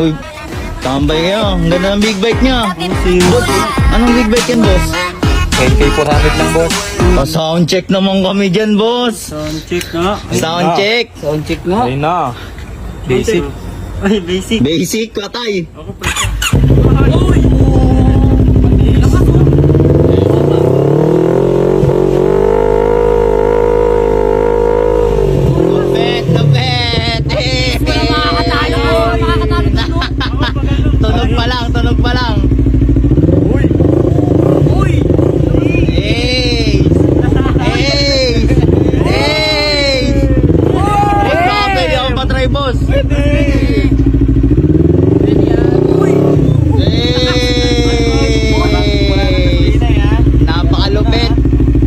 Uy, tambay kayo. Ang ganda ng big bike niya. Boss, anong big bike yan, boss? NK400 lang, boss. Sound check naman kami dyan, boss. Sound check na. Sound check. Sound check na. Ayun na. Basic. Ay, basic. Basic, patay. Ako pa ito. Uy! Lupet, lupet. Tunog pa lang, tunog pa lang. Uy! Uy! Hey! Hey! Hey! Boss, baka pwede ako patry, boss. Hey! Napakalupit.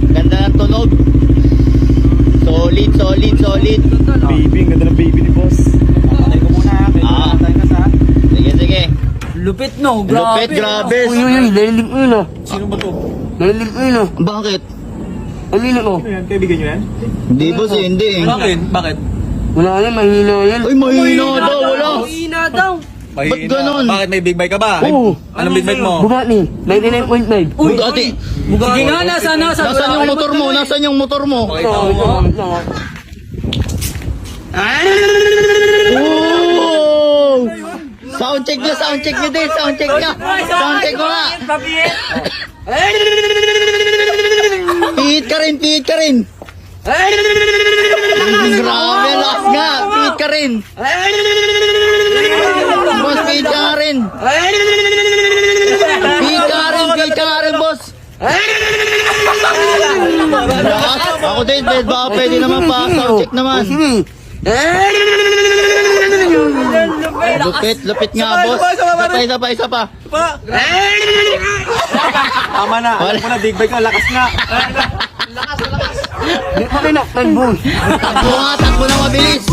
Ganda ng tunog. Solid, solid, solid. Baby, ang ganda ng baby ni boss. Patay ko muna. Ah. Patay ka sa... Sige, sige. Lupit no, grabe. Lupit, grabe. Uy, lalilig mo yun ah. Sino ba to? Lalilig mo yun ah. Bakit? Alina ko. Ano yan? Kaibigan nyo yan? Hindi, boss, eh, hindi. Bakit? Bakit? Wala yan, mahina yan. Uy, mahina daw, wala. Mahina daw. Ba't ganun? Bakit may big bike ka ba? Oo. Anong big bike mo? Bugatti, 99.5. Uy, ate. Sige nga, nasaan? Nasaan yung motor mo? Nasaan yung motor mo? Pakita mo. Oh! Sound check niya, sound check niya din, sound check niya. Sound check mo nga. Pihit ka rin, pihit ka rin. Grabe, lakas nga. Pihit ka rin. Boss, pihit ka nga rin. Pihit ka nga rin, pihit ka nga rin, boss. Lakas. Ako din, baka pwede naman pa. Sound check naman. Lupit, lupit nga, boss. Isa pa, isa pa. Tama na. Alam mo na, big bike ka. Lakas nga. Di pa rin na, boss. Takbo nga, takbo na mabilis.